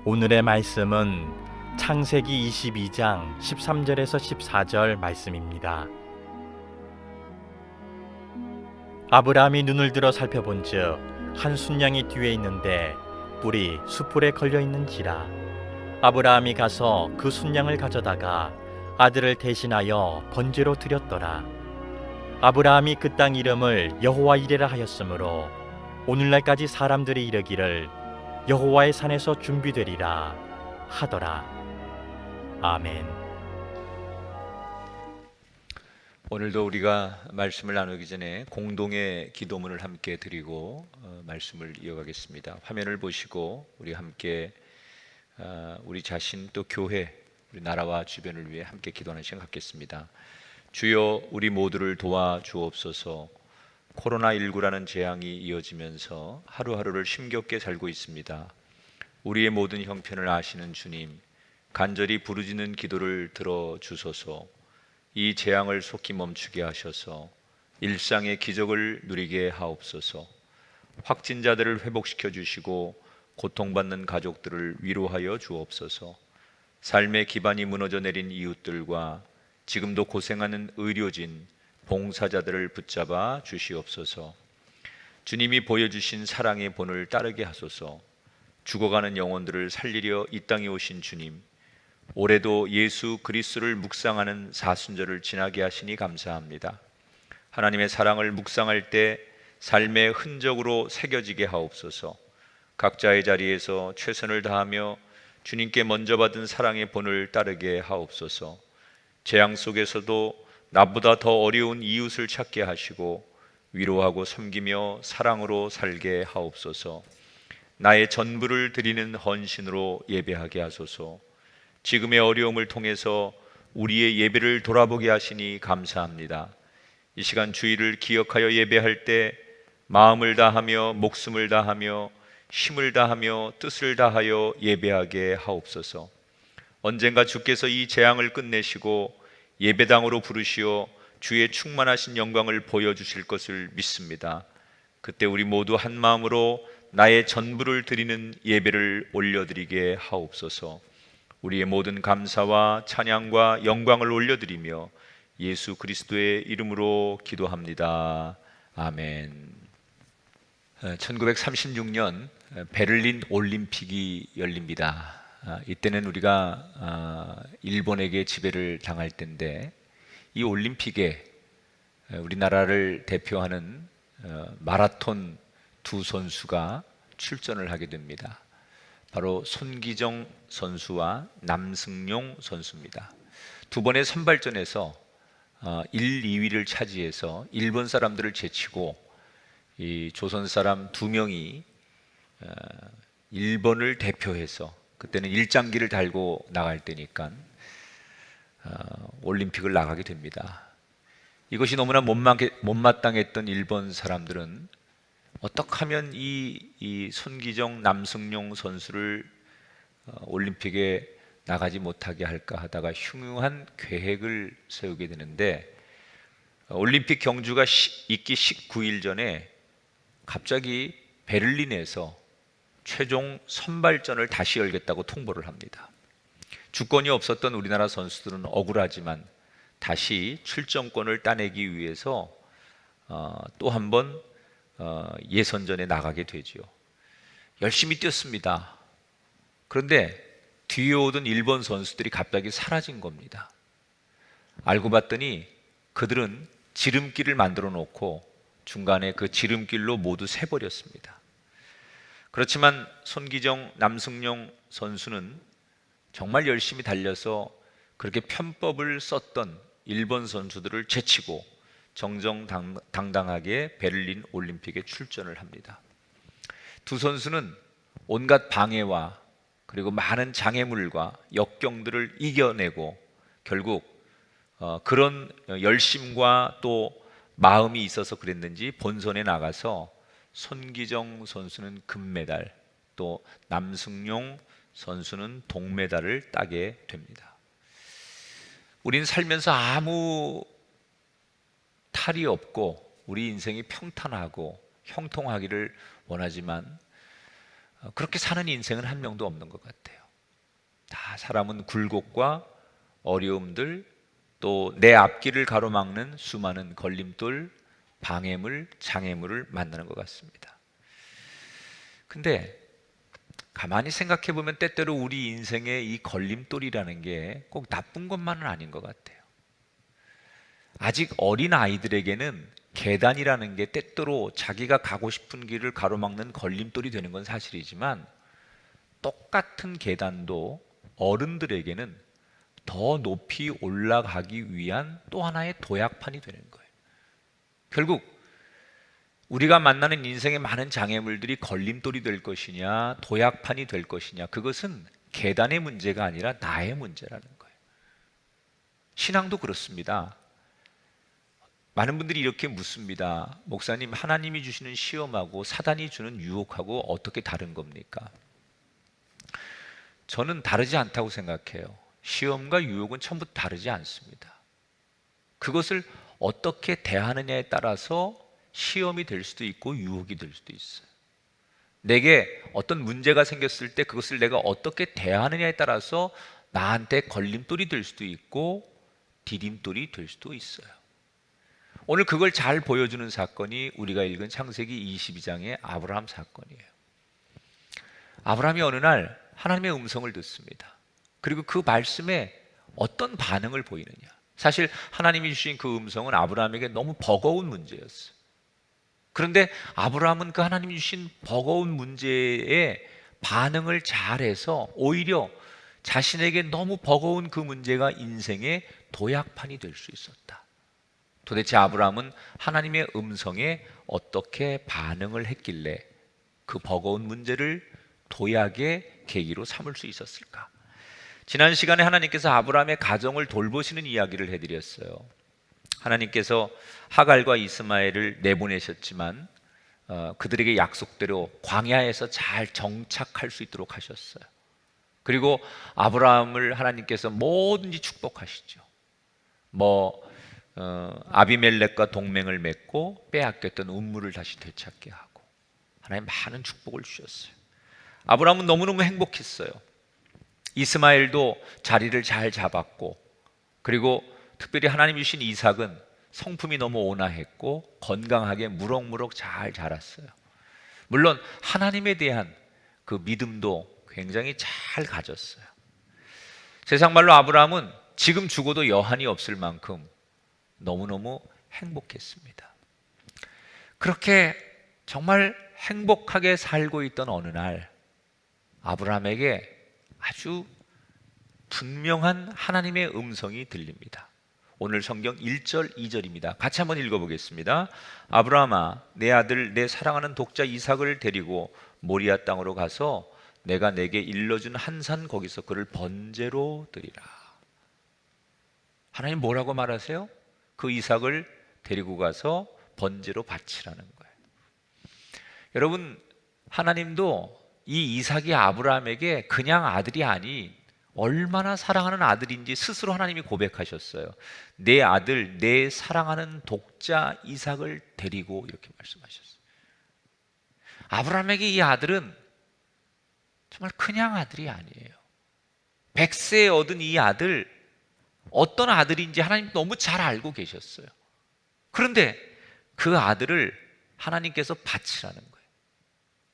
오늘의 말씀은 창세기 22장 13절에서 14절 말씀입니다. 아브라함이 눈을 들어 살펴본즉 한 순양이 뒤에 있는데 뿔이 숯불에 걸려 있는지라. 아브라함이 가서 그 순양을 가져다가 아들을 대신하여 번제로 드렸더라. 아브라함이 그 땅 이름을 여호와 이레라 하였으므로 오늘날까지 사람들이 이르기를 여호와의 산에서 준비되리라 하더라. 아멘. 오늘도 우리가 말씀을 나누기 전에 공동의 기도문을 함께 드리고 말씀을 이어가겠습니다. 화면을 보시고 우리 함께 우리 자신 또 교회, 우리 나라와 주변을 위해 함께 기도하는 시간 갖겠습니다. 주여, 우리 모두를 도와주옵소서. 코로나19라는 재앙이 이어지면서 하루하루를 힘겹게 살고 있습니다. 우리의 모든 형편을 아시는 주님, 간절히 부르짖는 기도를 들어주소서. 이 재앙을 속히 멈추게 하셔서 일상의 기적을 누리게 하옵소서. 확진자들을 회복시켜 주시고 고통받는 가족들을 위로하여 주옵소서. 삶의 기반이 무너져 내린 이웃들과 지금도 고생하는 의료진, 봉사자들을 붙잡아 주시옵소서. 주님이 보여주신 사랑의 본을 따르게 하소서. 죽어가는 영혼들을 살리려 이 땅에 오신 주님, 올해도 예수 그리스도를 묵상하는 사순절을 지나게 하시니 감사합니다. 하나님의 사랑을 묵상할 때 삶의 흔적으로 새겨지게 하옵소서. 각자의 자리에서 최선을 다하며 주님께 먼저 받은 사랑의 본을 따르게 하옵소서. 재앙 속에서도 나보다 더 어려운 이웃을 찾게 하시고 위로하고 섬기며 사랑으로 살게 하옵소서. 나의 전부를 드리는 헌신으로 예배하게 하소서. 지금의 어려움을 통해서 우리의 예배를 돌아보게 하시니 감사합니다. 이 시간 주일을 기억하여 예배할 때 마음을 다하며 목숨을 다하며 힘을 다하며 뜻을 다하여 예배하게 하옵소서. 언젠가 주께서 이 재앙을 끝내시고 예배당으로 부르시어 주의 충만하신 영광을 보여주실 것을 믿습니다. 그때 우리 모두 한 마음으로 나의 전부를 드리는 예배를 올려드리게 하옵소서. 우리의 모든 감사와 찬양과 영광을 올려드리며 예수 그리스도의 이름으로 기도합니다. 아멘. 1936년 베를린 올림픽이 열립니다. 이때는 우리가 일본에게 지배를 당할 때인데, 이 올림픽에 우리나라를 대표하는 마라톤 두 선수가 출전을 하게 됩니다. 바로 손기정 선수와 남승용 선수입니다. 두 번의 선발전에서 1, 2위를 차지해서 일본 사람들을 제치고 이 조선 사람 두 명이 일본을 대표해서, 그때는 일장기를 달고 나갈 때니까 올림픽을 나가게 됩니다. 이것이 너무나 못마땅했던 일본 사람들은 어떻게 하면 이 손기정, 남승용 선수를 올림픽에 나가지 못하게 할까 하다가 흉흉한 계획을 세우게 되는데, 올림픽 경주가 있기 19일 전에 갑자기 베를린에서 최종 선발전을 다시 열겠다고 통보를 합니다. 주권이 없었던 우리나라 선수들은 억울하지만 다시 출전권을 따내기 위해서 또 한 번 예선전에 나가게 되죠. 열심히 뛰었습니다. 그런데 뒤에 오던 일본 선수들이 갑자기 사라진 겁니다. 알고 봤더니 그들은 지름길을 만들어 놓고 중간에 그 지름길로 모두 새버렸습니다. 그렇지만 손기정, 남승용 선수는 정말 열심히 달려서 그렇게 편법을 썼던 일본 선수들을 제치고 정정당당하게 베를린 올림픽에 출전을 합니다. 두 선수는 온갖 방해와 그리고 많은 장애물과 역경들을 이겨내고 결국 그런 열심과 또 마음이 있어서 그랬는지 본선에 나가서 손기정 선수는 금메달, 또 남승용 선수는 동메달을 따게 됩니다. 우린 살면서 아무 탈이 없고 우리 인생이 평탄하고 형통하기를 원하지만 그렇게 사는 인생은 한 명도 없는 것 같아요. 다 사람은 굴곡과 어려움들, 또 내 앞길을 가로막는 수많은 걸림돌, 방해물, 장애물을 만나는 것 같습니다. 근데 가만히 생각해 보면 때때로 우리 인생의 이 걸림돌이라는 게 꼭 나쁜 것만은 아닌 것 같아요. 아직 어린 아이들에게는 계단이라는 게 때때로 자기가 가고 싶은 길을 가로막는 걸림돌이 되는 건 사실이지만, 똑같은 계단도 어른들에게는 더 높이 올라가기 위한 또 하나의 도약판이 되는 거예요. 결국 우리가 만나는 인생의 많은 장애물들이 걸림돌이 될 것이냐 도약판이 될 것이냐, 그것은 계단의 문제가 아니라 나의 문제라는 거예요. 신앙도 그렇습니다. 많은 분들이 이렇게 묻습니다. 목사님, 하나님이 주시는 시험하고 사단이 주는 유혹하고 어떻게 다른 겁니까? 저는 다르지 않다고 생각해요. 시험과 유혹은 처음부터 다르지 않습니다. 그것을 어떻게 대하느냐에 따라서 시험이 될 수도 있고 유혹이 될 수도 있어요. 내게 어떤 문제가 생겼을 때 그것을 내가 어떻게 대하느냐에 따라서 나한테 걸림돌이 될 수도 있고 디딤돌이 될 수도 있어요. 오늘 그걸 잘 보여주는 사건이 우리가 읽은 창세기 22장의 아브라함 사건이에요. 아브라함이 어느 날 하나님의 음성을 듣습니다. 그리고 그 말씀에 어떤 반응을 보이느냐. 사실 하나님이 주신 그 음성은 아브라함에게 너무 버거운 문제였어요. 그런데 아브라함은 그 하나님이 주신 버거운 문제에 반응을 잘해서 오히려 자신에게 너무 버거운 그 문제가 인생의 도약판이 될 수 있었다. 도대체 아브라함은 하나님의 음성에 어떻게 반응을 했길래 그 버거운 문제를 도약의 계기로 삼을 수 있었을까? 지난 시간에 하나님께서 아브라함의 가정을 돌보시는 이야기를 해드렸어요. 하나님께서 하갈과 이스마엘을 내보내셨지만 그들에게 약속대로 광야에서 잘 정착할 수 있도록 하셨어요. 그리고 아브라함을 하나님께서 뭐든지 축복하시죠. 아비멜렉과 동맹을 맺고 빼앗겼던 운물을 다시 되찾게 하고 하나님 많은 축복을 주셨어요. 아브라함은 너무너무 행복했어요. 이스마엘도 자리를 잘 잡았고, 그리고 특별히 하나님이 주신 이삭은 성품이 너무 온화했고 건강하게 무럭무럭 잘 자랐어요. 물론 하나님에 대한 그 믿음도 굉장히 잘 가졌어요. 세상 말로 아브라함은 지금 죽어도 여한이 없을 만큼 너무너무 행복했습니다. 그렇게 정말 행복하게 살고 있던 어느 날 아브라함에게 아주 분명한 하나님의 음성이 들립니다. 오늘 성경 1절 2절입니다. 같이 한번 읽어보겠습니다. 아브라함아, 내 아들 내 사랑하는 독자 이삭을 데리고 모리아 땅으로 가서 내가 내게 일러준 한 산 거기서 그를 번제로 드리라. 하나님 뭐라고 말하세요? 그 이삭을 데리고 가서 번제로 바치라는 거예요. 여러분, 하나님도 이 이삭이 아브라함에게 그냥 아들이 아닌 얼마나 사랑하는 아들인지 스스로 하나님이 고백하셨어요. 내 아들, 내 사랑하는 독자 이삭을 데리고, 이렇게 말씀하셨어요. 아브라함에게 이 아들은 정말 그냥 아들이 아니에요. 100세에 얻은 이 아들, 어떤 아들인지 하나님 너무 잘 알고 계셨어요. 그런데 그 아들을 하나님께서 바치라는 거예요.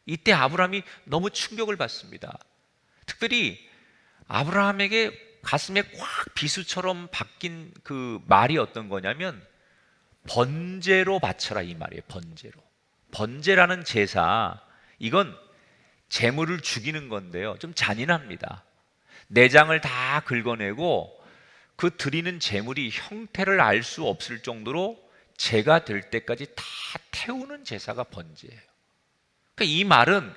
이때 아브라함이 너무 충격을 받습니다. 특별히 아브라함에게 가슴에 꽉 비수처럼 박힌 그 말이 어떤 거냐면 번제로 바쳐라, 이 말이에요. 번제로. 번제라는 제사, 이건 제물을 죽이는 건데요, 좀 잔인합니다. 내장을 다 긁어내고 그 드리는 제물이 형태를 알 수 없을 정도로 제가 될 때까지 다 태우는 제사가 번제예요. 그러니까 이 말은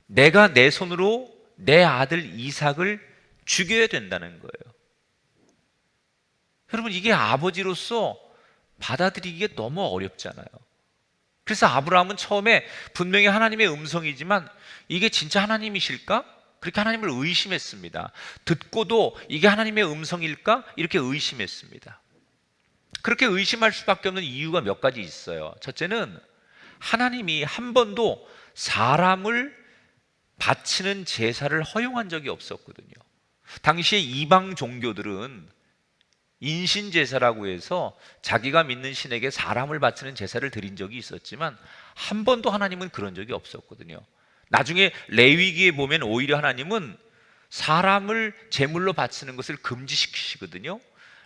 내가 내 손으로 내 아들 이삭을 죽여야 된다는 거예요. 여러분, 이게 아버지로서 받아들이기가 너무 어렵잖아요. 그래서 아브라함은 처음에 분명히 하나님의 음성이지만 이게 진짜 하나님이실까? 그렇게 하나님을 의심했습니다. 듣고도 이게 하나님의 음성일까? 이렇게 의심했습니다. 그렇게 의심할 수밖에 없는 이유가 몇 가지 있어요. 첫째는 하나님이 한 번도 사람을 바치는 제사를 허용한 적이 없었거든요. 당시에 이방 종교들은 인신제사라고 해서 자기가 믿는 신에게 사람을 바치는 제사를 드린 적이 있었지만 한 번도 하나님은 그런 적이 없었거든요. 나중에 레위기에 보면 오히려 하나님은 사람을 제물로 바치는 것을 금지시키시거든요.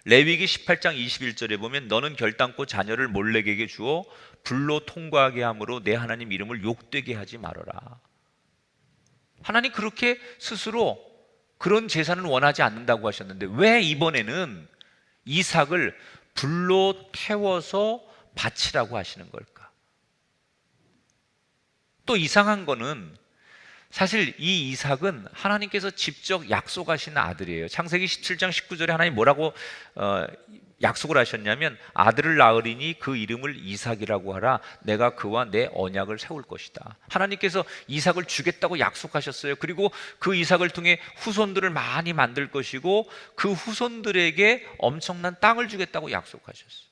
레위기 18장 21절에 보면 너는 결단코 자녀를 몰렉에게 주어 불로 통과하게 함으로 내 하나님 이름을 욕되게 하지 말아라. 하나님 그렇게 스스로 그런 제사는 원하지 않는다고 하셨는데 왜 이번에는 이삭을 불로 태워서 바치라고 하시는 걸까? 또 이상한 거는 사실 이 이삭은 하나님께서 직접 약속하신 아들이에요. 창세기 17장 19절에 하나님 뭐라고 약속을 하셨냐면 아들을 낳으리니 그 이름을 이삭이라고 하라. 내가 그와 내 언약을 세울 것이다. 하나님께서 이삭을 주겠다고 약속하셨어요. 그리고 그 이삭을 통해 후손들을 많이 만들 것이고 그 후손들에게 엄청난 땅을 주겠다고 약속하셨어요.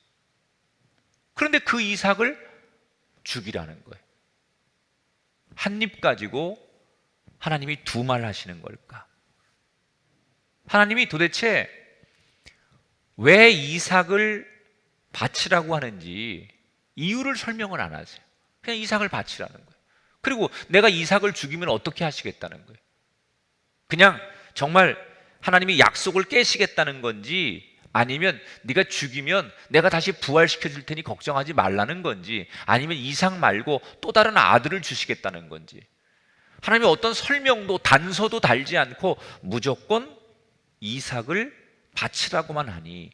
그런데 그 이삭을 죽이라는 거예요. 한 입 가지고 하나님이 두 말 하시는 걸까? 하나님이 도대체 왜 이삭을 바치라고 하는지 이유를 설명을 안 하세요. 그냥 이삭을 바치라는 거예요. 그리고 내가 이삭을 죽이면 어떻게 하시겠다는 거예요. 그냥 정말 하나님이 약속을 깨시겠다는 건지 아니면 네가 죽이면 내가 다시 부활시켜 줄 테니 걱정하지 말라는 건지 아니면 이삭 말고 또 다른 아들을 주시겠다는 건지 하나님이 어떤 설명도 단서도 달지 않고 무조건 이삭을 바치라고만 하니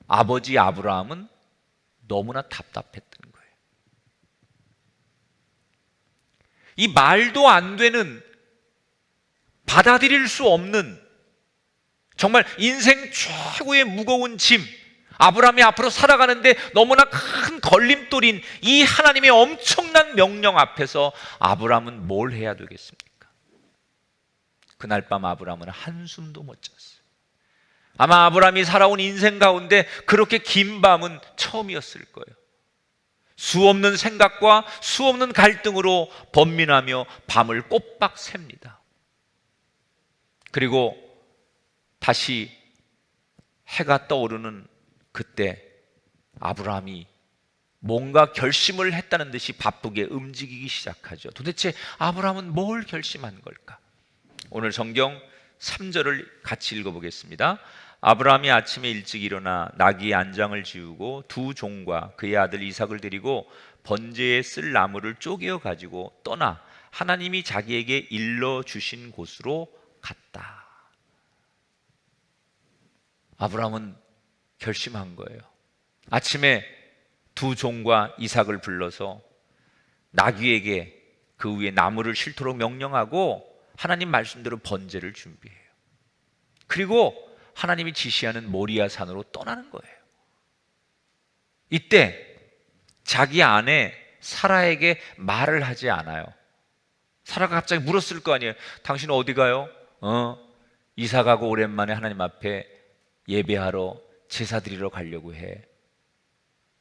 아버지 아브라함은 너무나 답답했던 거예요. 이 말도 안 되는 받아들일 수 없는 정말 인생 최고의 무거운 짐 아브라함이 앞으로 살아가는데 너무나 큰 걸림돌인 이 하나님의 엄청난 명령 앞에서 아브라함은 뭘 해야 되겠습니까? 그날 밤 아브라함은 한숨도 못 잤어요. 아마 아브라함이 살아온 인생 가운데 그렇게 긴 밤은 처음이었을 거예요. 수없는 생각과 수없는 갈등으로 번민하며 밤을 꼬박 셉니다. 그리고 다시 해가 떠오르는 그때 아브라함이 뭔가 결심을 했다는 듯이 바쁘게 움직이기 시작하죠. 도대체 아브라함은 뭘 결심한 걸까? 오늘 성경 3절을 같이 읽어보겠습니다. 아브라함이 아침에 일찍 일어나 나귀의 안장을 지우고 두 종과 그의 아들 이삭을 데리고 번제에 쓸 나무를 쪼개어 가지고 떠나 하나님이 자기에게 일러주신 곳으로 갔다. 아브라함은 결심한 거예요. 아침에 두 종과 이삭을 불러서 나귀에게 그 위에 나무를 싣도록 명령하고 하나님 말씀대로 번제를 준비해요. 그리고 하나님이 지시하는 모리아 산으로 떠나는 거예요. 이때 자기 아내 사라에게 말을 하지 않아요. 사라가 갑자기 물었을 거 아니에요. 당신 어디 가요? 이삭하고 오랜만에 하나님 앞에 예배하러 제사 드리러 가려고 해.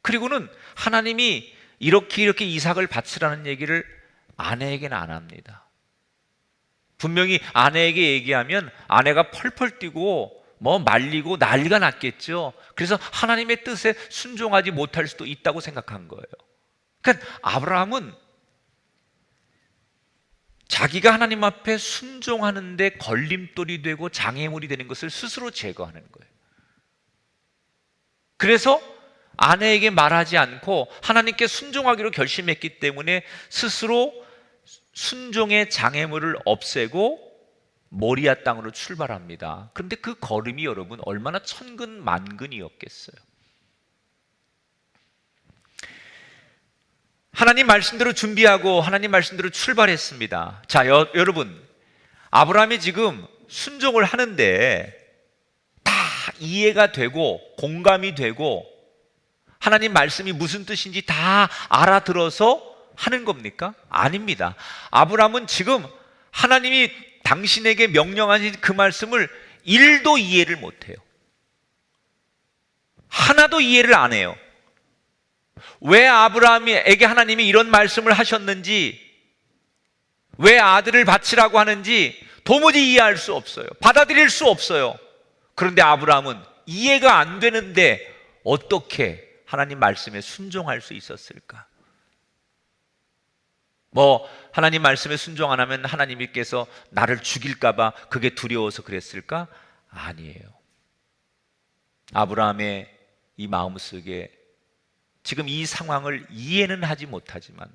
그리고는 하나님이 이렇게 이삭을 바치라는 얘기를 아내에게는 안 합니다. 분명히 아내에게 얘기하면 아내가 펄펄 뛰고 말리고 난리가 났겠죠. 그래서 하나님의 뜻에 순종하지 못할 수도 있다고 생각한 거예요. 그러니까 아브라함은 자기가 하나님 앞에 순종하는데 걸림돌이 되고 장애물이 되는 것을 스스로 제거하는 거예요. 그래서 아내에게 말하지 않고 하나님께 순종하기로 결심했기 때문에 스스로 순종의 장애물을 없애고 모리아 땅으로 출발합니다. 그런데 그 걸음이 여러분 얼마나 천근만근이었겠어요. 하나님 말씀대로 준비하고 하나님 말씀대로 출발했습니다. 자, 여러분 아브라함이 지금 순종을 하는데 다 이해가 되고 공감이 되고 하나님 말씀이 무슨 뜻인지 다 알아들어서 하는 겁니까? 아닙니다. 아브라함은 지금 하나님이 당신에게 명령하신 그 말씀을 1도 이해를 못해요. 하나도 이해를 안 해요. 왜 아브라함에게 하나님이 이런 말씀을 하셨는지, 왜 아들을 바치라고 하는지 도무지 이해할 수 없어요. 받아들일 수 없어요. 그런데 아브라함은 이해가 안 되는데 어떻게 하나님 말씀에 순종할 수 있었을까? 하나님 말씀에 순종 안 하면 하나님께서 나를 죽일까봐 그게 두려워서 그랬을까? 아니에요. 아브라함의 이 마음속에 지금 이 상황을 이해는 하지 못하지만,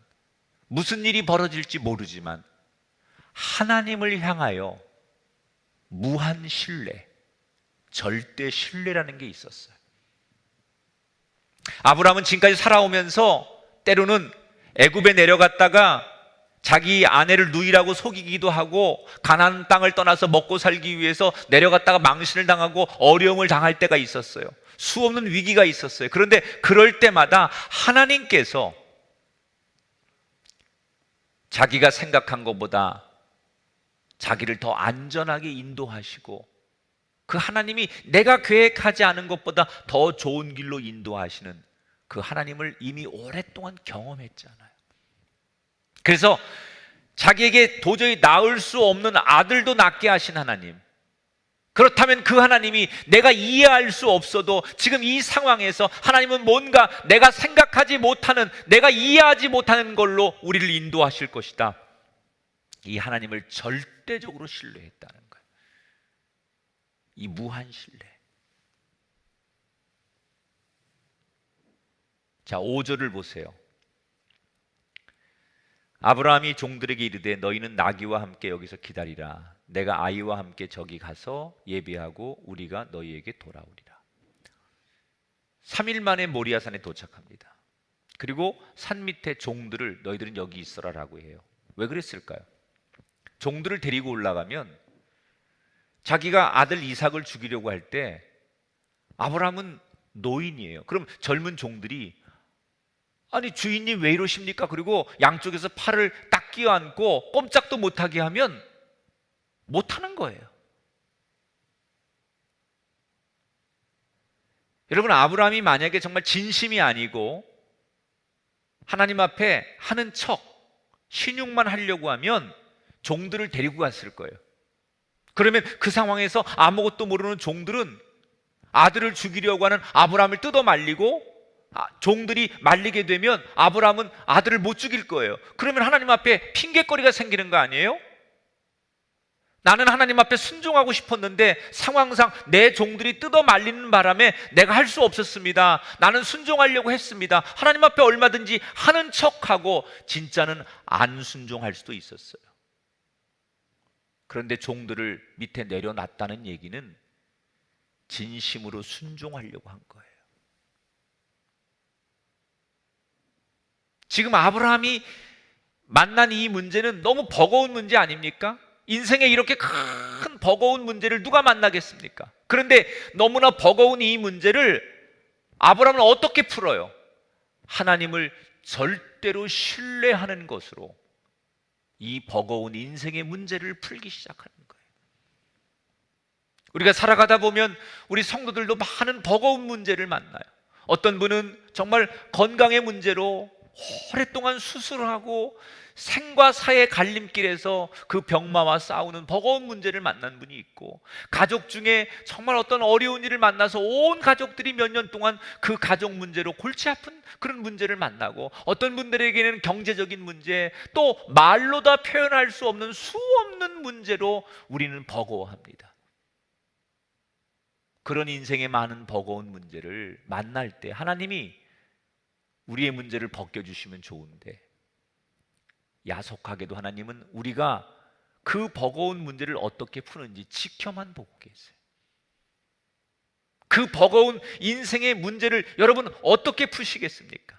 무슨 일이 벌어질지 모르지만 하나님을 향하여 무한 신뢰, 절대 신뢰라는 게 있었어요. 아브라함은 지금까지 살아오면서 때로는 애굽에 내려갔다가 자기 아내를 누이라고 속이기도 하고, 가나안 땅을 떠나서 먹고 살기 위해서 내려갔다가 망신을 당하고 어려움을 당할 때가 있었어요. 수없는 위기가 있었어요. 그런데 그럴 때마다 하나님께서 자기가 생각한 것보다 자기를 더 안전하게 인도하시고, 그 하나님이 내가 계획하지 않은 것보다 더 좋은 길로 인도하시는 그 하나님을 이미 오랫동안 경험했잖아요. 그래서 자기에게 도저히 낳을 수 없는 아들도 낳게 하신 하나님, 그렇다면 그 하나님이 내가 이해할 수 없어도 지금 이 상황에서 하나님은 뭔가 내가 생각하지 못하는, 내가 이해하지 못하는 걸로 우리를 인도하실 것이다. 이 하나님을 절대적으로 신뢰했다는 거예요. 이 무한 신뢰. 자, 5절을 보세요. 아브라함이 종들에게 이르되 너희는 나귀와 함께 여기서 기다리라. 내가 아이와 함께 저기 가서 예배하고 우리가 너희에게 돌아오리라. 3일 만에 모리아산에 도착합니다. 그리고 산 밑에 종들을 너희들은 여기 있어라라고 해요. 왜 그랬을까요? 종들을 데리고 올라가면 자기가 아들 이삭을 죽이려고 할 때, 아브라함은 노인이에요. 그럼 젊은 종들이 아니 주인님 왜 이러십니까? 그리고 양쪽에서 팔을 딱 끼어안고 꼼짝도 못하게 하면 못하는 거예요. 여러분, 아브라함이 만약에 정말 진심이 아니고 하나님 앞에 하는 척 신용만 하려고 하면 종들을 데리고 갔을 거예요. 그러면 그 상황에서 아무것도 모르는 종들은 아들을 죽이려고 하는 아브라함을 뜯어 말리고, 종들이 말리게 되면 아브라함은 아들을 못 죽일 거예요. 그러면 하나님 앞에 핑계거리가 생기는 거 아니에요? 나는 하나님 앞에 순종하고 싶었는데 상황상 내 종들이 뜯어 말리는 바람에 내가 할 수 없었습니다. 나는 순종하려고 했습니다. 하나님 앞에 얼마든지 하는 척하고 진짜는 안 순종할 수도 있었어요. 그런데 종들을 밑에 내려놨다는 얘기는 진심으로 순종하려고 한 거예요. 지금 아브라함이 만난 이 문제는 너무 버거운 문제 아닙니까? 인생에 이렇게 큰 버거운 문제를 누가 만나겠습니까? 그런데 너무나 버거운 이 문제를 아브라함은 어떻게 풀어요? 하나님을 절대로 신뢰하는 것으로 이 버거운 인생의 문제를 풀기 시작하는 거예요. 우리가 살아가다 보면 우리 성도들도 많은 버거운 문제를 만나요. 어떤 분은 정말 건강의 문제로 오랫동안 수술을 하고 생과 사의 갈림길에서 그 병마와 싸우는 버거운 문제를 만난 분이 있고, 가족 중에 정말 어떤 어려운 일을 만나서 온 가족들이 몇 년 동안 그 가족 문제로 골치 아픈 그런 문제를 만나고, 어떤 분들에게는 경제적인 문제, 또 말로 다 표현할 수 없는 수없는 문제로 우리는 버거워합니다. 그런 인생의 많은 버거운 문제를 만날 때 하나님이 우리의 문제를 벗겨주시면 좋은데, 야속하게도 하나님은 우리가 그 버거운 문제를 어떻게 푸는지 지켜만 보고 계세요. 그 버거운 인생의 문제를 여러분 어떻게 푸시겠습니까?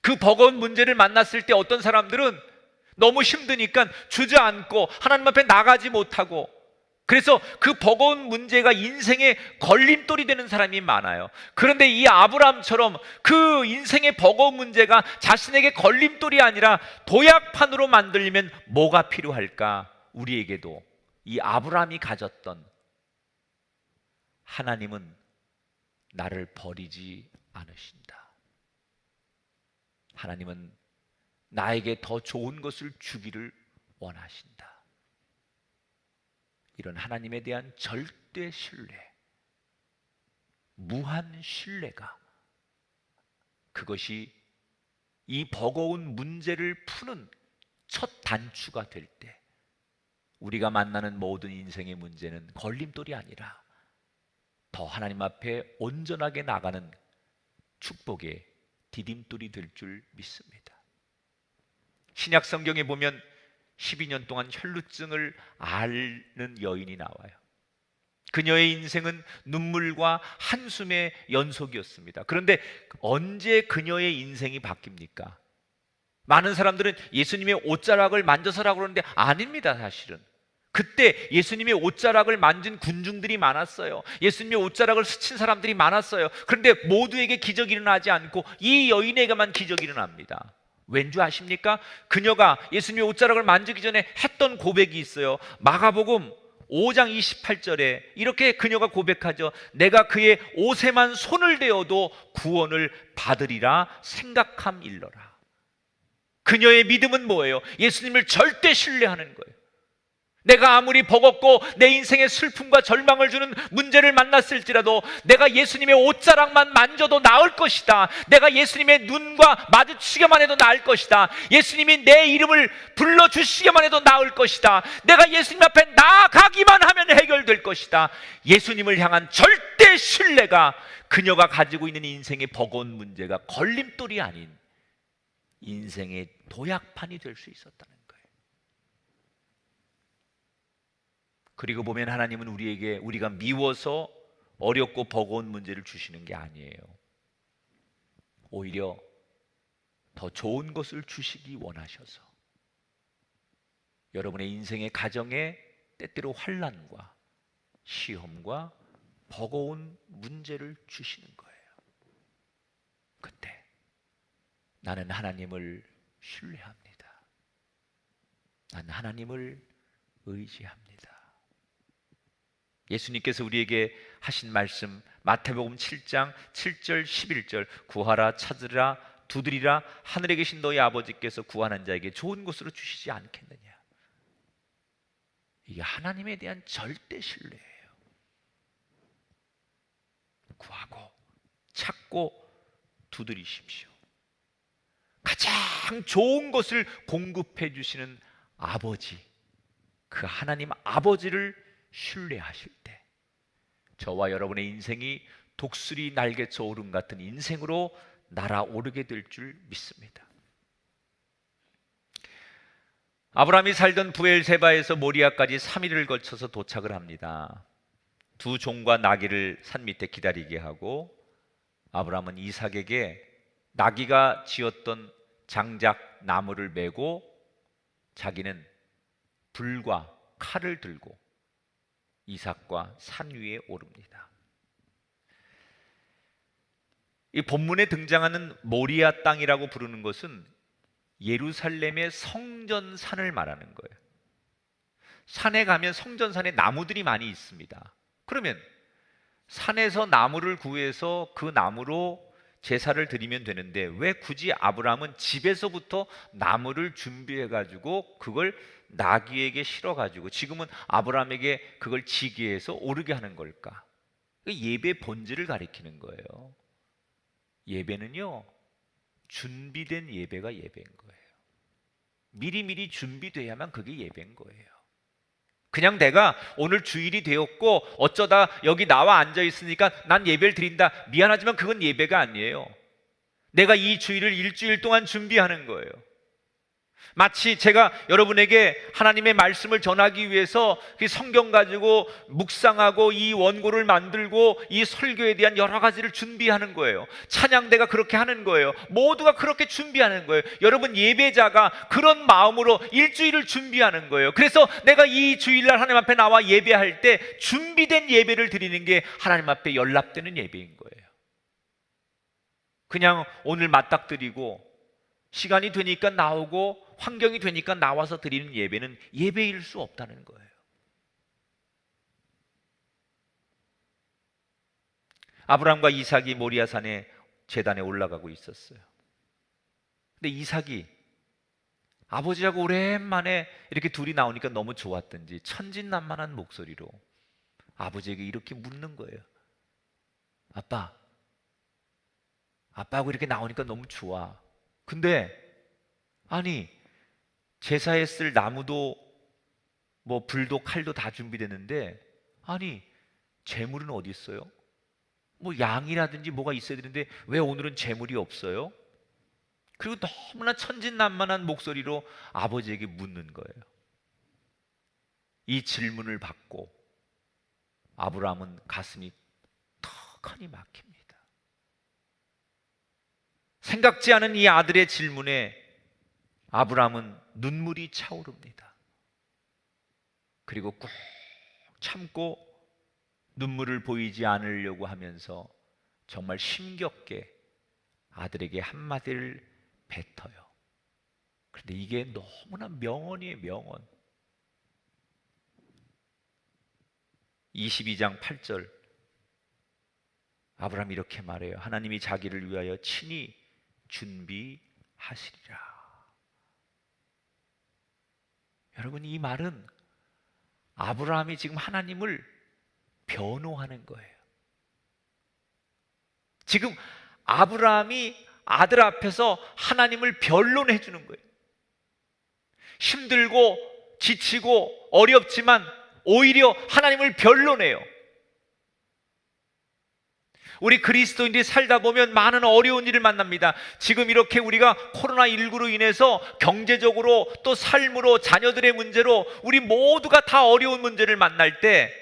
그 버거운 문제를 만났을 때 어떤 사람들은 너무 힘드니까 주저앉고 하나님 앞에 나가지 못하고, 그래서 그 버거운 문제가 인생의 걸림돌이 되는 사람이 많아요. 그런데 이 아브라함처럼 그 인생의 버거운 문제가 자신에게 걸림돌이 아니라 도약판으로 만들려면 뭐가 필요할까? 우리에게도 이 아브라함이 가졌던 하나님은 나를 버리지 않으신다. 하나님은 나에게 더 좋은 것을 주기를 원하신다. 이런 하나님에 대한 절대 신뢰, 무한 신뢰가, 그것이 이 버거운 문제를 푸는 첫 단추가 될 때 우리가 만나는 모든 인생의 문제는 걸림돌이 아니라 더 하나님 앞에 온전하게 나가는 축복의 디딤돌이 될 줄 믿습니다. 신약 성경에 보면 12년 동안 혈루증을 앓는 여인이 나와요. 그녀의 인생은 눈물과 한숨의 연속이었습니다. 그런데 언제 그녀의 인생이 바뀝니까? 많은 사람들은 예수님의 옷자락을 만져서라고 그러는데 아닙니다. 사실은 그때 예수님의 옷자락을 만진 군중들이 많았어요. 예수님의 옷자락을 스친 사람들이 많았어요. 그런데 모두에게 기적이 일어나지 않고 이 여인에게만 기적이 일어납니다. 왠지 아십니까? 그녀가 예수님의 옷자락을 만지기 전에 했던 고백이 있어요. 마가복음 5장 28절에 이렇게 그녀가 고백하죠. 내가 그의 옷에만 손을 대어도 구원을 받으리라 생각함일러라. 그녀의 믿음은 뭐예요? 예수님을 절대 신뢰하는 거예요. 내가 아무리 버겁고 내 인생에 슬픔과 절망을 주는 문제를 만났을지라도 내가 예수님의 옷자락만 만져도 나을 것이다. 내가 예수님의 눈과 마주치기만 해도 나을 것이다. 예수님이 내 이름을 불러주시기만 해도 나을 것이다. 내가 예수님 앞에 나아가기만 하면 해결될 것이다. 예수님을 향한 절대 신뢰가 그녀가 가지고 있는 인생의 버거운 문제가 걸림돌이 아닌 인생의 도약판이 될 수 있었다는 거예요. 그리고 보면 하나님은 우리가 미워서 어렵고 버거운 문제를 주시는 게 아니에요. 오히려 더 좋은 것을 주시기 원하셔서 여러분의 인생의 가정에 때때로 환난과 시험과 버거운 문제를 주시는 거예요. 그때 나는 하나님을 신뢰합니다. 나는 하나님을 의지합니다. 예수님께서 우리에게 하신 말씀 마태복음 7장 7절 11절 구하라 찾으라 두드리라 하늘에 계신 너희 아버지께서 구하는 자에게 좋은 것으로 주시지 않겠느냐. 이게 하나님에 대한 절대 신뢰예요. 구하고 찾고 두드리십시오. 가장 좋은 것을 공급해 주시는 아버지, 그 하나님 아버지를 신뢰하실 때 저와 여러분의 인생이 독수리 날개쳐 오름 같은 인생으로 날아오르게 될 줄 믿습니다. 아브라함이 살던 부엘세바에서 모리아까지 3일을 걸쳐서 도착을 합니다. 두 종과 나귀를 산 밑에 기다리게 하고 아브라함은 이삭에게 나귀가 지었던 장작 나무를 메고 자기는 불과 칼을 들고 이삭과 산 위에 오릅니다. 이 본문에 등장하는 모리아 땅이라고 부르는 것은 예루살렘의 성전산을 말하는 거예요. 산에 가면 성전산에 나무들이 많이 있습니다. 그러면 산에서 나무를 구해서 그 나무로 제사를 드리면 되는데 왜 굳이 아브라함은 집에서부터 나무를 준비해 가지고 그걸 나귀에게 실어 가지고 지금은 아브라함에게 그걸 지게 해서 오르게 하는 걸까? 예배 본질을 가리키는 거예요. 예배는요, 준비된 예배가 예배인 거예요. 미리미리 준비돼야만 그게 예배인 거예요. 그냥 내가 오늘 주일이 되었고 어쩌다 여기 나와 앉아 있으니까 난 예배를 드린다. 미안하지만 그건 예배가 아니에요. 내가 이 주일을 일주일 동안 준비하는 거예요. 마치 제가 여러분에게 하나님의 말씀을 전하기 위해서 성경 가지고 묵상하고 이 원고를 만들고 이 설교에 대한 여러 가지를 준비하는 거예요. 찬양대가 그렇게 하는 거예요. 모두가 그렇게 준비하는 거예요. 여러분 예배자가 그런 마음으로 일주일을 준비하는 거예요. 그래서 내가 이 주일날 하나님 앞에 나와 예배할 때 준비된 예배를 드리는 게 하나님 앞에 연락되는 예배인 거예요. 그냥 오늘 맞닥뜨리고 시간이 되니까 나오고 환경이 되니까 나와서 드리는 예배는 예배일 수 없다는 거예요. 아브라함과 이삭이 모리아산의 제단에 올라가고 있었어요. 근데 이삭이 아버지하고 오랜만에 이렇게 둘이 나오니까 너무 좋았던지 천진난만한 목소리로 아버지에게 이렇게 묻는 거예요. 아빠, 아빠하고 이렇게 나오니까 너무 좋아. 근데 아니, 제사에 쓸 나무도 뭐 불도 칼도 다 준비됐는데 아니, 재물은 어디 있어요? 뭐 양이라든지 뭐가 있어야 되는데 왜 오늘은 재물이 없어요? 그리고 너무나 천진난만한 목소리로 아버지에게 묻는 거예요. 이 질문을 받고 아브라함은 가슴이 턱하니 막힙니다. 생각지 않은 이 아들의 질문에 아브라함은 눈물이 차오릅니다. 그리고 꾹 참고 눈물을 보이지 않으려고 하면서 정말 힘겹게 아들에게 한마디를 뱉어요. 그런데 이게 너무나 명언이에요, 명언. 22장 8절 아브라함이 이렇게 말해요. 하나님이 자기를 위하여 친히 준비하시리라. 여러분, 이 말은 아브라함이 지금 하나님을 변호하는 거예요. 지금 아브라함이 아들 앞에서 하나님을 변론해 주는 거예요. 힘들고 지치고 어렵지만 오히려 하나님을 변론해요. 우리 그리스도인들이 살다 보면 많은 어려운 일을 만납니다. 지금 이렇게 우리가 코로나19로 인해서 경제적으로 또 삶으로 자녀들의 문제로 우리 모두가 다 어려운 문제를 만날 때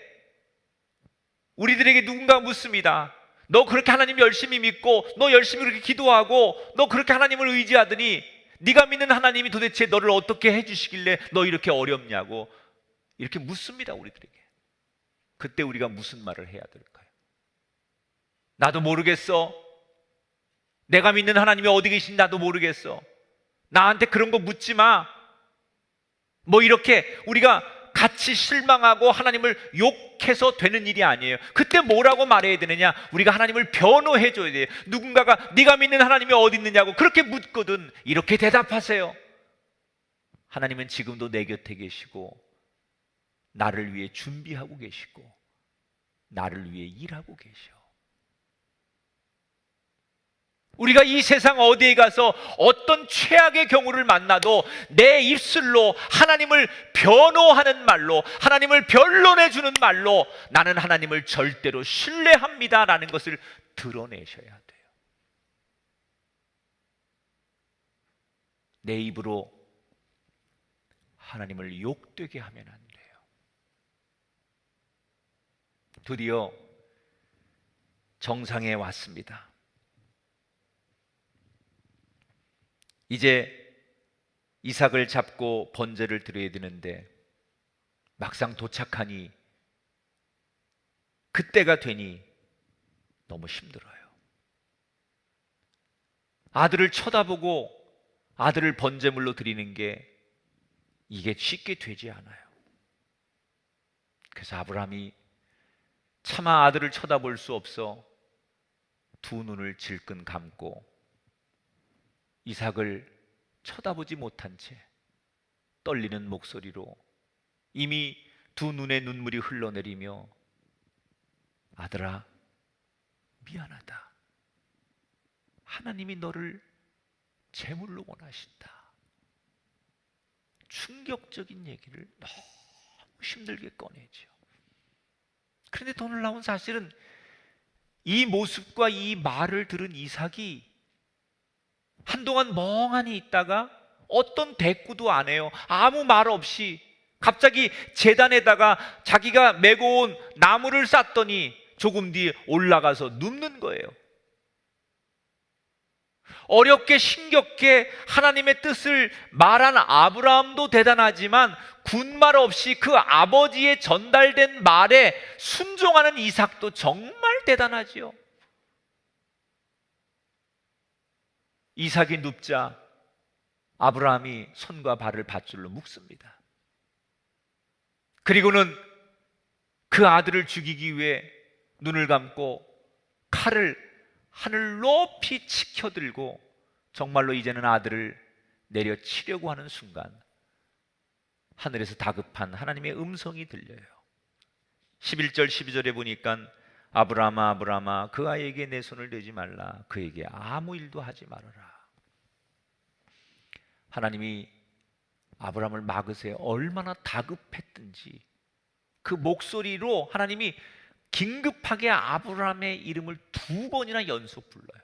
우리들에게 누군가 묻습니다. 너 그렇게 하나님 열심히 믿고 너 열심히 그렇게 기도하고 너 그렇게 하나님을 의지하더니 네가 믿는 하나님이 도대체 너를 어떻게 해주시길래 너 이렇게 어렵냐고 이렇게 묻습니다, 우리들에게. 그때 우리가 무슨 말을 해야 될까요? 나도 모르겠어. 내가 믿는 하나님이 어디 계신지 나도 모르겠어. 나한테 그런 거 묻지 마. 뭐 이렇게 우리가 같이 실망하고 하나님을 욕해서 되는 일이 아니에요. 그때 뭐라고 말해야 되느냐? 우리가 하나님을 변호해 줘야 돼요. 누군가가 네가 믿는 하나님이 어디 있느냐고 그렇게 묻거든 이렇게 대답하세요. 하나님은 지금도 내 곁에 계시고 나를 위해 준비하고 계시고 나를 위해 일하고 계셔. 우리가 이 세상 어디에 가서 어떤 최악의 경우를 만나도 내 입술로 하나님을 변호하는 말로 하나님을 변론해 주는 말로 나는 하나님을 절대로 신뢰합니다 라는 것을 드러내셔야 돼요. 내 입으로 하나님을 욕되게 하면 안 돼요. 드디어 정상에 왔습니다. 이제 이삭을 잡고 번제를 드려야 되는데 막상 도착하니 그때가 되니 너무 힘들어요. 아들을 쳐다보고 아들을 번제물로 드리는 게 이게 쉽게 되지 않아요. 그래서 아브라함이 차마 아들을 쳐다볼 수 없어 두 눈을 질끈 감고 이삭을 쳐다보지 못한 채 떨리는 목소리로 이미 두 눈에 눈물이 흘러내리며 아들아 미안하다. 하나님이 너를 제물로 원하신다. 충격적인 얘기를 너무 힘들게 꺼내죠. 그런데 더 놀라운 사실은 이 모습과 이 말을 들은 이삭이 한동안 멍하니 있다가 어떤 대꾸도 안 해요. 아무 말 없이 갑자기 제단에다가 자기가 메고 온 나무를 쌌더니 조금 뒤에 올라가서 눕는 거예요. 어렵게 힘겹게 하나님의 뜻을 말한 아브라함도 대단하지만 군말 없이 그 아버지의 전달된 말에 순종하는 이삭도 정말 대단하지요. 이삭이 눕자 아브라함이 손과 발을 밧줄로 묶습니다. 그리고는 그 아들을 죽이기 위해 눈을 감고 칼을 하늘 높이 치켜들고 정말로 이제는 아들을 내려치려고 하는 순간 하늘에서 다급한 하나님의 음성이 들려요. 11절 12절에 보니까 아브라함아 아브라함아 그 아이에게 내 손을 대지 말라. 그에게 아무 일도 하지 말아라. 하나님이 아브라함을 막으세요. 얼마나 다급했든지 그 목소리로 하나님이 긴급하게 아브라함의 이름을 2번이나 연속 불러요.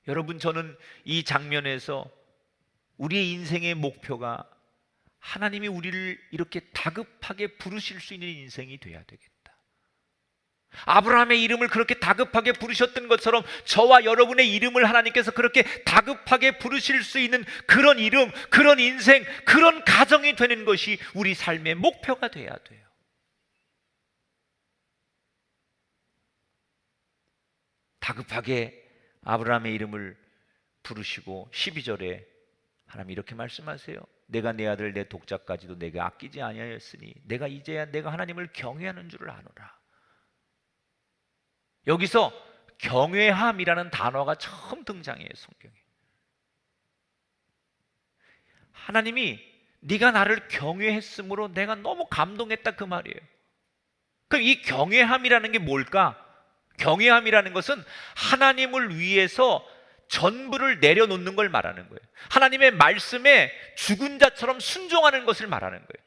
여러분, 저는 이 장면에서 우리의 인생의 목표가 하나님이 우리를 이렇게 다급하게 부르실 수 있는 인생이 돼야 되겠다. 아브라함의 이름을 그렇게 다급하게 부르셨던 것처럼 저와 여러분의 이름을 하나님께서 그렇게 다급하게 부르실 수 있는 그런 이름, 그런 인생, 그런 가정이 되는 것이 우리 삶의 목표가 돼야 돼요. 다급하게 아브라함의 이름을 부르시고 12절에 하나님 이렇게 말씀하세요. 내가 내 아들 내 독자까지도 내가 아끼지 아니하였으니 내가 이제야 내가 하나님을 경외하는 줄을 아노라. 여기서 경외함이라는 단어가 처음 등장해요, 성경에. 하나님이 네가 나를 경외했으므로 내가 너무 감동했다, 그 말이에요. 그럼 이 경외함이라는 게 뭘까? 경외함이라는 것은 하나님을 위해서 전부를 내려놓는 걸 말하는 거예요. 하나님의 말씀에 죽은 자처럼 순종하는 것을 말하는 거예요.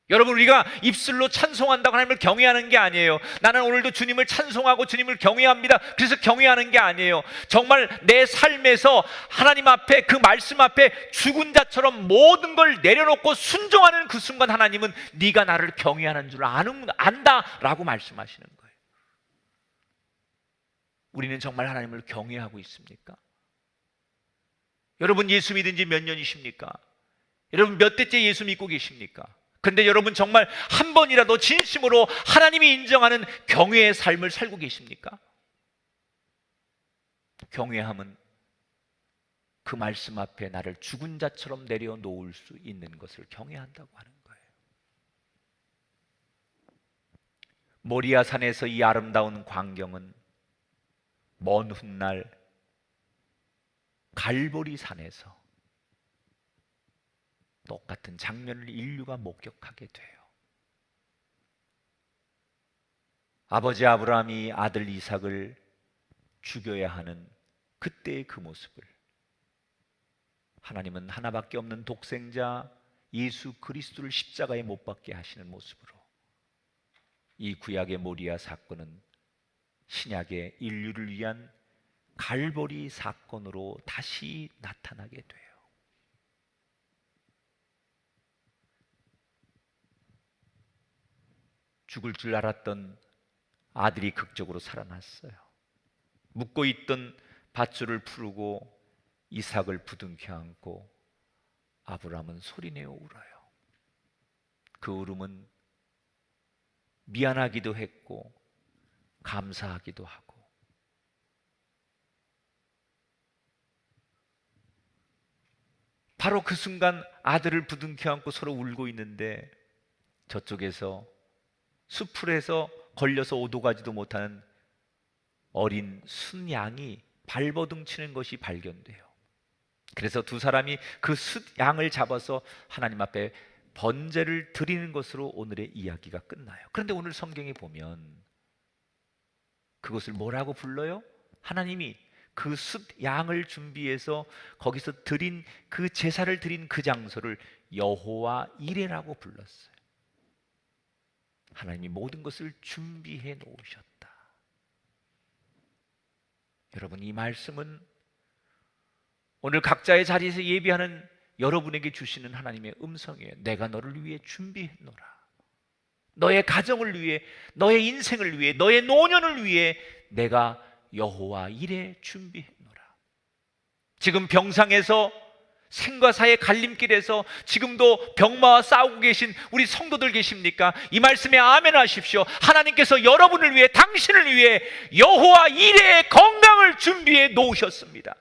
여러분, 우리가 입술로 찬송한다고 하나님을 경외하는 게 아니에요. 나는 오늘도 주님을 찬송하고 주님을 경외합니다, 그래서 경외하는 게 아니에요. 정말 내 삶에서 하나님 앞에, 그 말씀 앞에 죽은 자처럼 모든 걸 내려놓고 순종하는 그 순간 하나님은 네가 나를 경외하는 줄 안다라고 말씀하시는 거예요. 우리는 정말 하나님을 경외하고 있습니까? 여러분, 예수 믿은 지 몇 년이십니까? 여러분, 몇 대째 예수 믿고 계십니까? 근데 여러분 정말 한 번이라도 진심으로 하나님이 인정하는 경외의 삶을 살고 계십니까? 경외함은 그 말씀 앞에 나를 죽은 자처럼 내려놓을 수 있는 것을 경외한다고 하는 거예요. 모리아 산에서 이 아름다운 광경은 먼 훗날 갈보리 산에서 똑같은 장면을 인류가 목격하게 돼요. 아버지 아브라함이 아들 이삭을 죽여야 하는 그때의 그 모습을 하나님은 하나밖에 없는 독생자 예수 그리스도를 십자가에 못 박게 하시는 모습으로 이 구약의 모리아 사건은 신약의 인류를 위한 갈보리 사건으로 다시 나타나게 돼요. 죽을 줄 알았던 아들이 극적으로 살아났어요. 묻고 있던 밧줄을 풀고 이삭을 부둥켜 안고 아브라함은 소리내어 울어요. 그 울음은 미안하기도 했고 감사하기도 하고, 바로 그 순간 아들을 부둥켜 안고 서로 울고 있는데 저쪽에서 수풀에서 걸려서 오도 가지도 못하는 어린 순양이 발버둥 치는 것이 발견돼요. 그래서 두 사람이 그 순양을 잡아서 하나님 앞에 번제를 드리는 것으로 오늘의 이야기가 끝나요. 그런데 오늘 성경에 보면 그것을 뭐라고 불러요? 하나님이 그 숫양을 준비해서 거기서 드린 그 제사를 드린 그 장소를 여호와 이레라고 불렀어요. 하나님이 모든 것을 준비해 놓으셨다. 여러분, 이 말씀은 오늘 각자의 자리에서 예배하는 여러분에게 주시는 하나님의 음성이에요. 내가 너를 위해 준비해 놓으라. 너의 가정을 위해, 너의 인생을 위해, 너의 노년을 위해 내가 여호와 이레 준비해 놓으라. 지금 병상에서 생과 사의 갈림길에서 지금도 병마와 싸우고 계신 우리 성도들 계십니까? 이 말씀에 아멘 하십시오. 하나님께서 여러분을 위해, 당신을 위해 여호와 이레의 건강을 준비해 놓으셨습니다.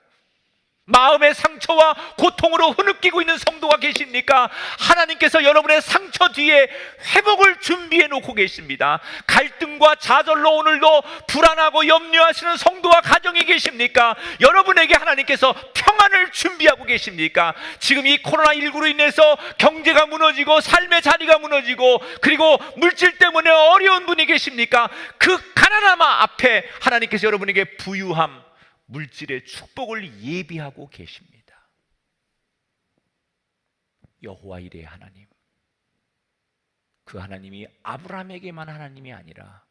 마음의 상처와 고통으로 흐느끼고 있는 성도가 계십니까? 하나님께서 여러분의 상처 뒤에 회복을 준비해 놓고 계십니다. 갈등과 좌절로 오늘도 불안하고 염려하시는 성도와 가정이 계십니까? 여러분에게 하나님께서 평안을 준비하고 계십니까? 지금 이 코로나19로 인해서 경제가 무너지고 삶의 자리가 무너지고 그리고 물질 때문에 어려운 분이 계십니까? 그 가난함 앞에 하나님께서 여러분에게 부유함, 물질의 축복을 예비하고 계십니다. 여호와 이레 하나님, 그 하나님이 아브라함에게만 하나님이 아니라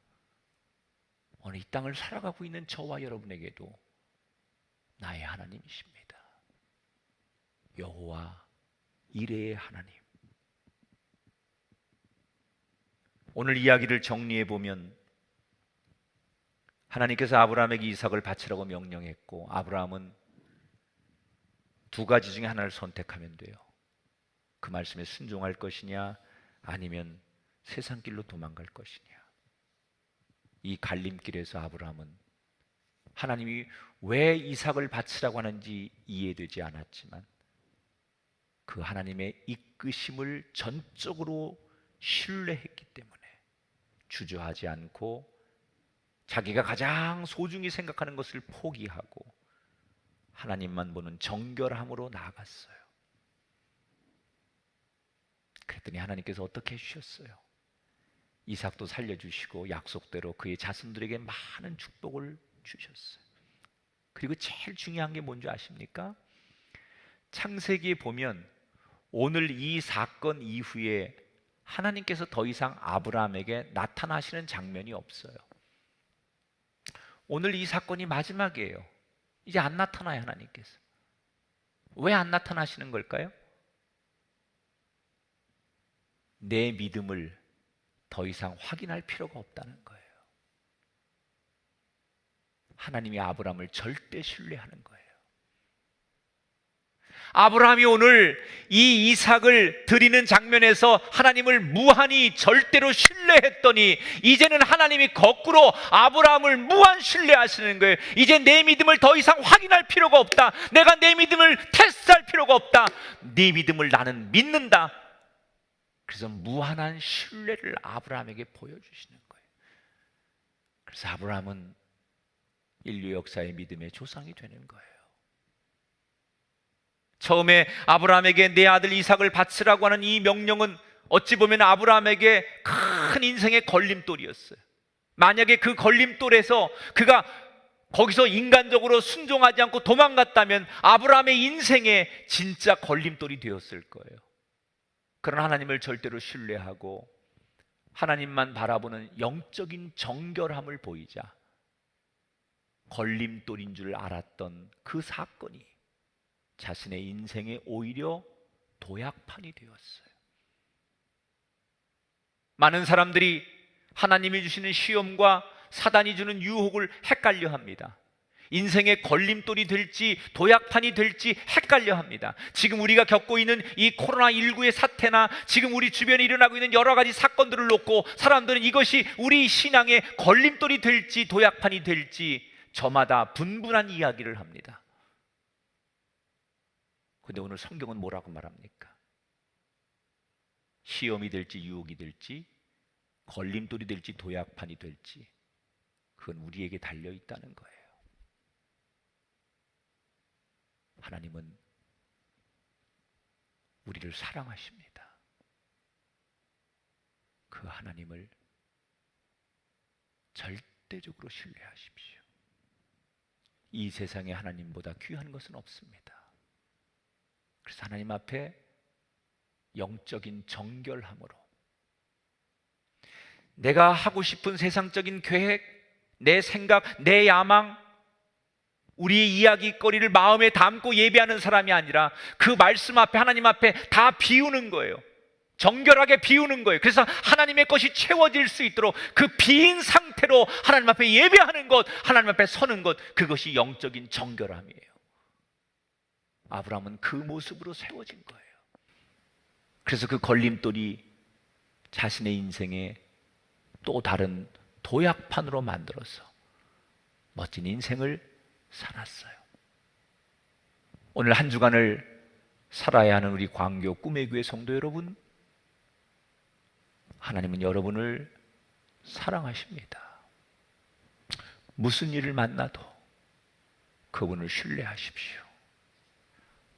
오늘 이 땅을 살아가고 있는 저와 여러분에게도 나의 하나님이십니다. 여호와 이레의 하나님. 오늘 이야기를 정리해 보면 하나님께서 아브라함에게 이삭을 바치라고 명령했고 아브라함은 두 가지 중에 하나를 선택하면 돼요. 그 말씀에 순종할 것이냐 아니면 세상 길로 도망갈 것이냐. 이 갈림길에서 아브라함은 하나님이 왜 이삭을 바치라고 하는지 이해되지 않았지만 그 하나님의 이끄심을 전적으로 신뢰했기 때문에 주저하지 않고 자기가 가장 소중히 생각하는 것을 포기하고 하나님만 보는 정결함으로 나아갔어요. 그랬더니 하나님께서 어떻게 해주셨어요? 이삭도 살려주시고 약속대로 그의 자손들에게 많은 축복을 주셨어요. 그리고 제일 중요한 게 뭔지 아십니까? 창세기에 보면 오늘 이 사건 이후에 하나님께서 더 이상 아브라함에게 나타나시는 장면이 없어요. 오늘 이 사건이 마지막이에요. 이제 안 나타나요, 하나님께서. 왜 안 나타나시는 걸까요? 내 믿음을 더 이상 확인할 필요가 없다는 거예요. 하나님이 아브라함을 절대 신뢰하는 거예요. 아브라함이 오늘 이 이삭을 드리는 장면에서 하나님을 무한히 절대로 신뢰했더니 이제는 하나님이 거꾸로 아브라함을 무한 신뢰하시는 거예요. 이제 내 믿음을 더 이상 확인할 필요가 없다. 내가 내 믿음을 테스트할 필요가 없다. 네 믿음을 나는 믿는다. 그래서 무한한 신뢰를 아브라함에게 보여주시는 거예요. 그래서 아브라함은 인류 역사의 믿음의 조상이 되는 거예요. 처음에 아브라함에게 내 아들 이삭을 바치라고 하는 이 명령은 어찌 보면 아브라함에게 큰 인생의 걸림돌이었어요. 만약에 그 걸림돌에서 그가 거기서 인간적으로 순종하지 않고 도망갔다면 아브라함의 인생에 진짜 걸림돌이 되었을 거예요. 그러나 하나님을 절대로 신뢰하고 하나님만 바라보는 영적인 정결함을 보이자 걸림돌인 줄 알았던 그 사건이 자신의 인생에 오히려 도약판이 되었어요. 많은 사람들이 하나님이 주시는 시험과 사단이 주는 유혹을 헷갈려 합니다. 인생의 걸림돌이 될지 도약판이 될지 헷갈려 합니다. 지금 우리가 겪고 있는 이 코로나19의 사태나 지금 우리 주변에 일어나고 있는 여러 가지 사건들을 놓고 사람들은 이것이 우리 신앙의 걸림돌이 될지 도약판이 될지 저마다 분분한 이야기를 합니다. 근데 오늘 성경은 뭐라고 말합니까? 시험이 될지 유혹이 될지 걸림돌이 될지 도약판이 될지 그건 우리에게 달려 있다는 거예요. 하나님은 우리를 사랑하십니다. 그 하나님을 절대적으로 신뢰하십시오. 이 세상에 하나님보다 귀한 것은 없습니다. 그래서 하나님 앞에 영적인 정결함으로 내가 하고 싶은 세상적인 계획, 내 생각, 내 야망, 우리의 이야기거리를 마음에 담고 예배하는 사람이 아니라 그 말씀 앞에 하나님 앞에 다 비우는 거예요. 정결하게 비우는 거예요. 그래서 하나님의 것이 채워질 수 있도록 그 비인 상태로 하나님 앞에 예배하는 것, 하나님 앞에 서는 것, 그것이 영적인 정결함이에요. 아브라함은 그 모습으로 세워진 거예요. 그래서 그 걸림돌이 자신의 인생에 또 다른 도약판으로 만들어서 멋진 인생을 살았어요. 오늘 한 주간을 살아야 하는 우리 광교 꿈의 교회 성도 여러분, 하나님은 여러분을 사랑하십니다. 무슨 일을 만나도 그분을 신뢰하십시오.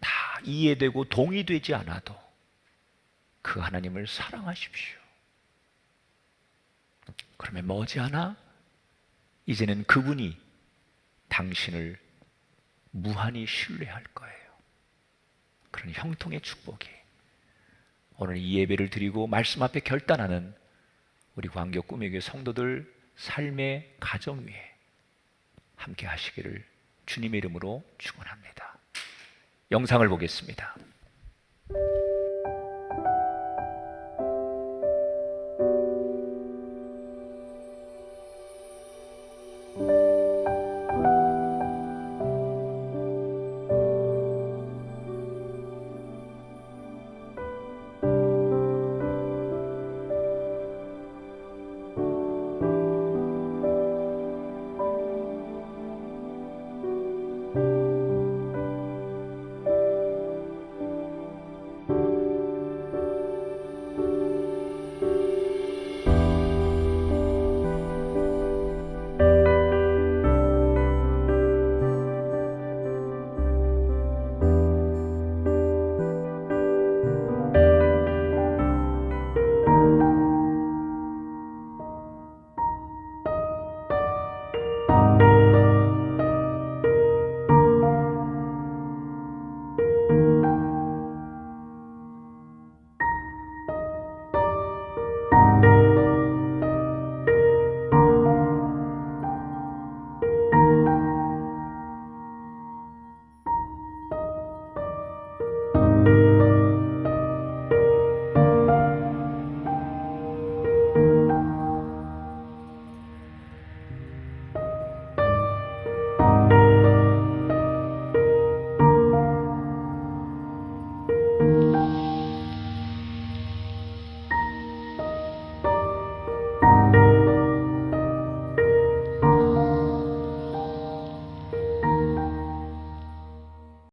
다 이해되고 동의되지 않아도 그 하나님을 사랑하십시오. 그러면 머지않아 이제는 그분이 당신을 무한히 신뢰할 거예요. 그런 형통의 축복이 오늘 이 예배를 드리고 말씀 앞에 결단하는 우리 광교 꿈의 교회 성도들 삶의 가정 위에 함께 하시기를 주님의 이름으로 축원합니다. 영상을 보겠습니다.